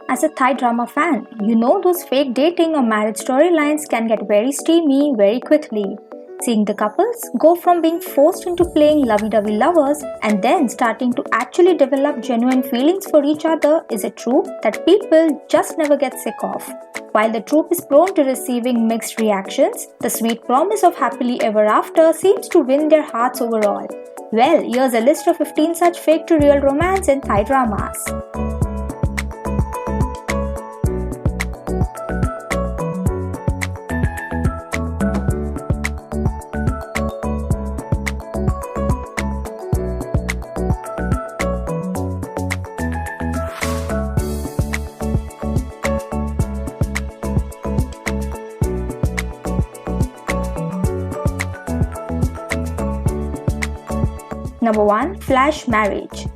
As a Thai drama fan, you know those fake dating or marriage storylines can get very steamy very quickly. Seeing the couples go from being forced into playing lovey-dovey lovers and then starting to actually develop genuine feelings for each other is a trope that people just never get sick of. While the trope is prone to receiving mixed reactions, the sweet promise of happily ever after seems to win their hearts overall. Well, here's a list of 15 such fake to real romance in Thai dramas. Number 1. Flash Marriage.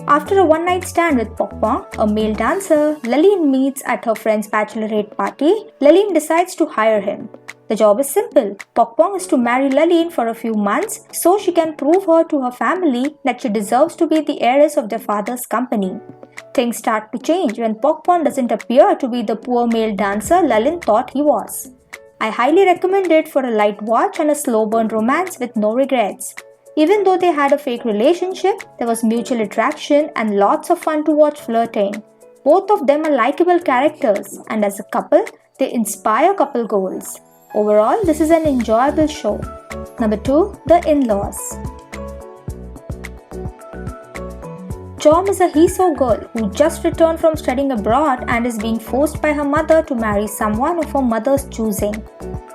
After a one-night stand with Prakop, a male dancer, Laleen meets at her friend's bachelorette party. Laleen decides to hire him. The job is simple. Prakop is to marry Laleen for a few months so she can prove her to her family that she deserves to be the heiress of their father's company. Things start to change when Prakop doesn't appear to be the poor male dancer Laleen thought he was. I highly recommend it for a light watch and a slow burn romance with no regrets. Even though they had a fake relationship, there was mutual attraction and lots of fun to watch flirting. Both of them are likable characters, and as a couple, they inspire couple goals. Overall, this is an enjoyable show. Number 2. The In-Laws. Chom is a Heso girl who just returned from studying abroad and is being forced by her mother to marry someone of her mother's choosing.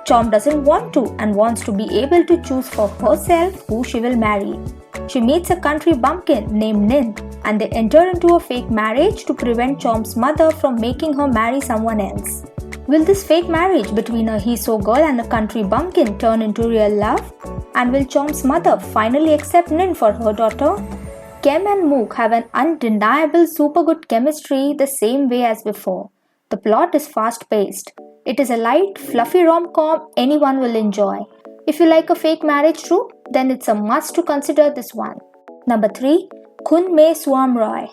Chom doesn't want to and wants to be able to choose for herself who she will marry. She meets a country bumpkin named Nin and they enter into a fake marriage to prevent Chom's mother from making her marry someone else. Will this fake marriage between a Heso girl and a country bumpkin turn into real love? And will Chom's mother finally accept Nin for her daughter? Kem and Mook have an undeniable super good chemistry the same way as before. The plot is fast-paced. It is a light, fluffy rom-com anyone will enjoy. If you like a fake marriage trope, then it's a must to consider this one. Number 3. Khun Mae Suam Roy.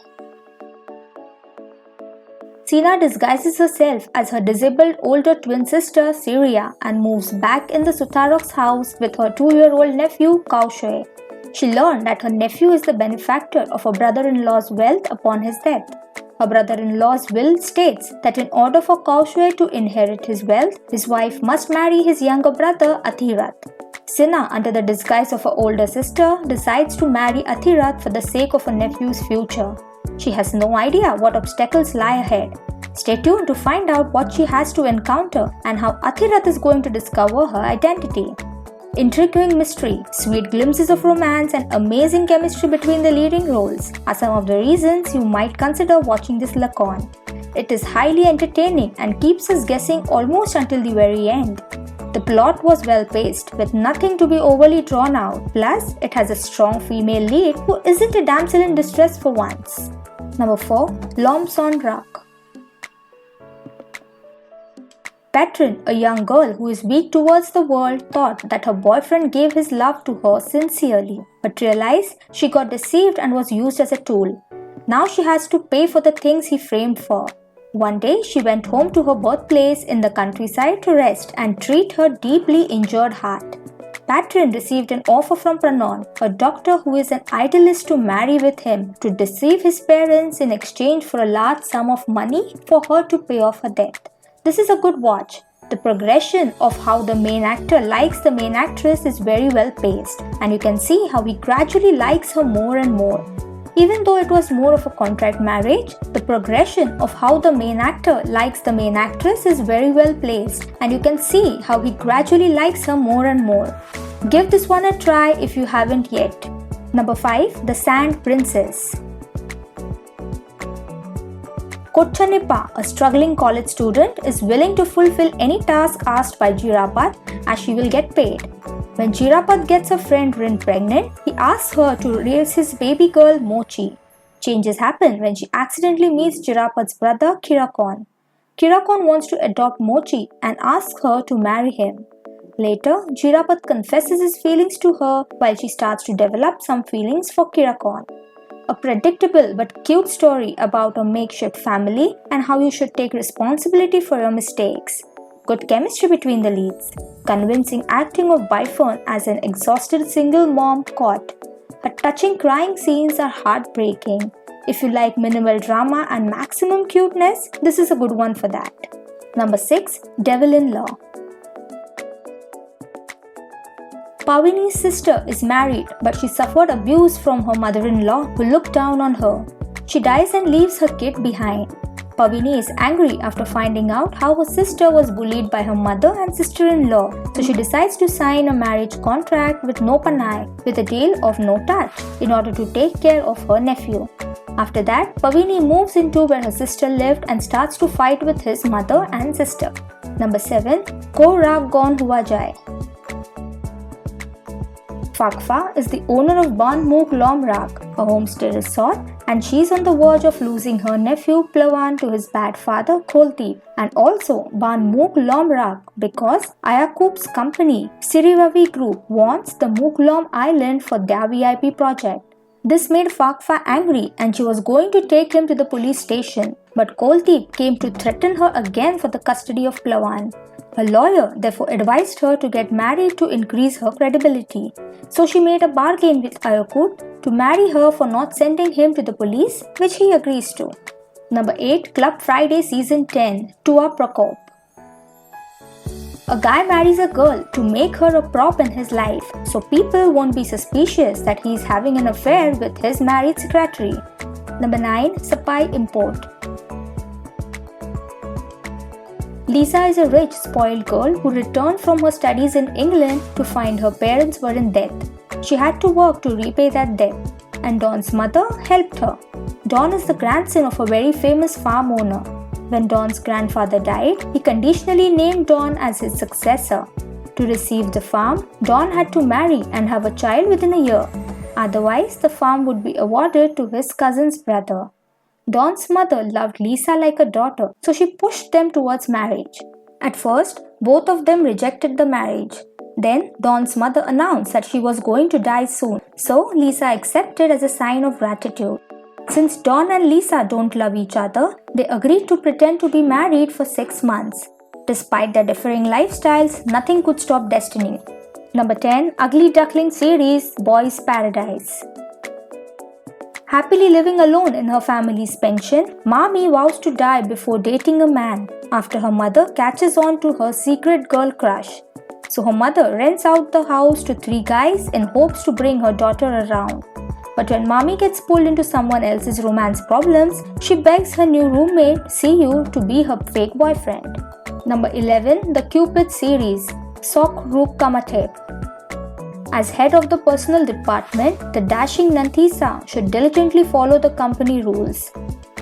Sina disguises herself as her disabled older twin sister Syria and moves back in the Sutarok's house with her 2-year-old nephew Kaushue. She learned that her nephew is the benefactor of her brother-in-law's wealth upon his death. Her brother-in-law's will states that in order for Kaushue to inherit his wealth, his wife must marry his younger brother Athirat. Sina, under the disguise of her older sister, decides to marry Athirat for the sake of her nephew's future. She has no idea what obstacles lie ahead. Stay tuned to find out what she has to encounter and how Athirat is going to discover her identity. Intriguing mystery, sweet glimpses of romance and amazing chemistry between the leading roles are some of the reasons you might consider watching this Lakorn. It is highly entertaining and keeps us guessing almost until the very end. The plot was well paced with nothing to be overly drawn out, plus it has a strong female lead who isn't a damsel in distress for once. Number 4. Lom Son Rak. Patron, a young girl who is weak towards the world, thought that her boyfriend gave his love to her sincerely, but realized she got deceived and was used as a tool. Now she has to pay for the things he framed for. One day, she went home to her birthplace in the countryside to rest and treat her deeply injured heart. Patron received an offer from Pranon, a doctor who is an idealist, to marry with him to deceive his parents in exchange for a large sum of money for her to pay off her debt. This is a good watch. The progression of how the main actor likes the main actress is very well paced, and you can see how he gradually likes her more and more. Even though it was more of a contract marriage, the progression of how the main actor likes the main actress is very well placed, and you can see how he gradually likes her more and more. Give this one a try if you haven't yet. Number 5. The Sand Princess. Kochanepa, a struggling college student, is willing to fulfill any task asked by Jirapat as she will get paid. When Jirapat gets a friend Rin pregnant, he asks her to raise his baby girl Mochi. Changes happen when she accidentally meets Jirapat's brother Kirakon. Kirakon wants to adopt Mochi and asks her to marry him. Later, Jirapat confesses his feelings to her while she starts to develop some feelings for Kirakon. a predictable but cute story about a makeshift family and how you should take responsibility for your mistakes. Good chemistry between the leads. Convincing acting of Bifern as an exhausted single mom caught. Her touching crying scenes are heartbreaking. If you like minimal drama and maximum cuteness, this is a good one for that. Number 6. Devil-in-Law. Pavini's sister is married, but she suffered abuse from her mother-in-law who looked down on her. She dies and leaves her kid behind. Pavini is angry after finding out how her sister was bullied by her mother and sister-in-law, so she decides to sign a marriage contract with no panai with a deal of no touch in order to take care of her nephew. After that, Pavini moves into where her sister lived and starts to fight with his mother and sister. Number 7. Ko Rak Gon Hua Jai. Fakfa is the owner of Ban Mook Lom Rak, a homestay resort, and she's on the verge of losing her nephew Plawan to his bad father Kholtip, and also Ban Mook Lom Rak because Ayakup's company Sirivavi Group wants the Mook Lom Island for their VIP project. This made Fakfa angry and she was going to take him to the police station, but Kholtip came to threaten her again for the custody of Plawan. Her lawyer therefore advised her to get married to increase her credibility. So she made a bargain with Ayakut to marry her for not sending him to the police, which he agrees to. Number 8. Club Friday Season 10. Tua Prakop. A guy marries a girl to make her a prop in his life, so people won't be suspicious that he is having an affair with his married secretary. Number 9. Sapai Import. Lisa is a rich, spoiled girl who returned from her studies in England to find her parents were in debt. She had to work to repay that debt, and Don's mother helped her. Don is the grandson of a very famous farm owner. When Don's grandfather died, he conditionally named Don as his successor. To receive the farm, Don had to marry and have a child within a year. Otherwise, the farm would be awarded to his cousin's brother. Don's mother loved Lisa like a daughter, so she pushed them towards marriage. At first, both of them rejected the marriage. Then, Don's mother announced that she was going to die soon, so Lisa accepted as a sign of gratitude. Since Don and Lisa don't love each other, they agreed to pretend to be married for 6 months. Despite their differing lifestyles, nothing could stop destiny. Number 10. Ugly Duckling Series Boys Paradise. Happily living alone in her family's pension, Mami vows to die before dating a man after her mother catches on to her secret girl crush. So her mother rents out the house to 3 guys in hopes to bring her daughter around. But when Mami gets pulled into someone else's romance problems, she begs her new roommate, Siyu, to be her fake boyfriend. Number 11. The Cupids series Sok Ruk Kammathep. As head of the personal department, the dashing Nantisa should diligently follow the company rules.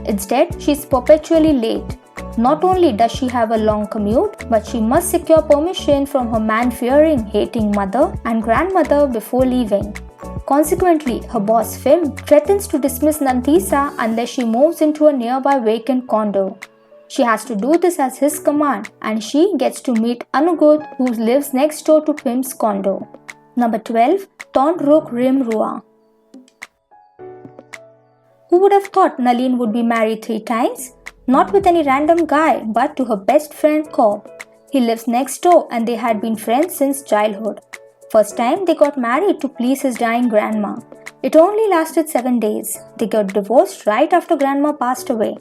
Instead, she is perpetually late. Not only does she have a long commute, but she must secure permission from her man-fearing, hating mother and grandmother before leaving. Consequently, her boss Phim threatens to dismiss Nantisa unless she moves into a nearby vacant condo. She has to do this as his command, and she gets to meet Anugut, who lives next door to Phim's condo. Number 12. Ton Ruk Rim Rua. Who would have thought Nalin would be married 3 times? Not with any random guy, but to her best friend Kop. He lives next door and they had been friends since childhood. First time they got married to please his dying grandma. It only lasted 7 days. They got divorced right after grandma passed away.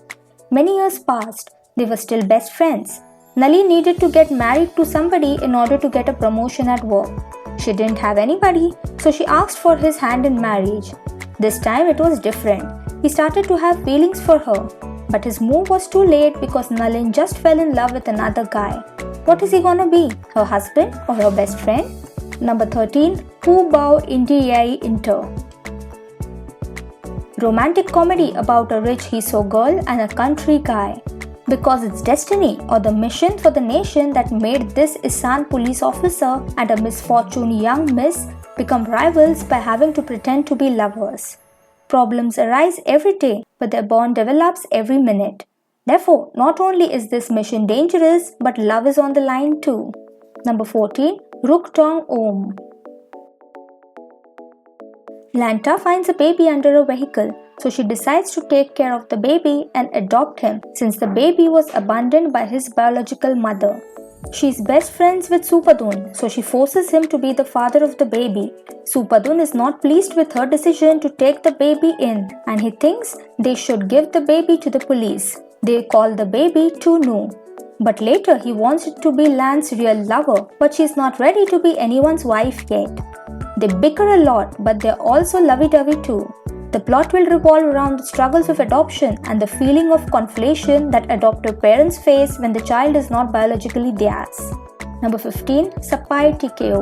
Many years passed. They were still best friends. Nalin needed to get married to somebody in order to get a promotion at work. She didn't have anybody, so she asked for his hand in marriage. This time it was different. He started to have feelings for her, but his move was too late because Nalin just fell in love with another guy. What is he gonna be? Her husband or her best friend? Number 13. Hu Bao Indy Yayee Inter. Romantic comedy about a rich Hiso girl and a country guy. Because it's destiny or the mission for the nation that made this Isan police officer and a misfortune young miss become rivals by having to pretend to be lovers. Problems arise every day, but their bond develops every minute. Therefore, not only is this mission dangerous, but love is on the line too. Number 14. Ruk Tong Oom. Lanta finds a baby under a vehicle, so she decides to take care of the baby and adopt him since the baby was abandoned by his biological mother. She is best friends with Supadun, so she forces him to be the father of the baby. Supadun is not pleased with her decision to take the baby in, and he thinks they should give the baby to the police. They call the baby Tunu. But later he wants it to be Lan's real lover, but she is not ready to be anyone's wife yet. They bicker a lot, but they are also lovey-dovey too. The plot will revolve around the struggles of adoption and the feeling of conflation that adoptive parents face when the child is not biologically theirs. Number 15. Sapai TKO.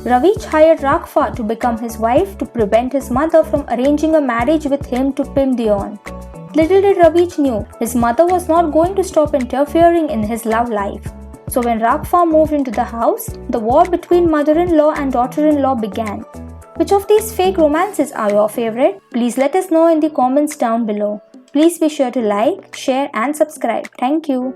Ravich hired Rakfa to become his wife to prevent his mother from arranging a marriage with him to Pimdion. Little did Ravich knew his mother was not going to stop interfering in his love life. So when Rakfa moved into the house, the war between mother-in-law and daughter-in-law began. Which of these fake romances are your favorite? Please let us know in the comments down below. Please be sure to like, share and subscribe. Thank you.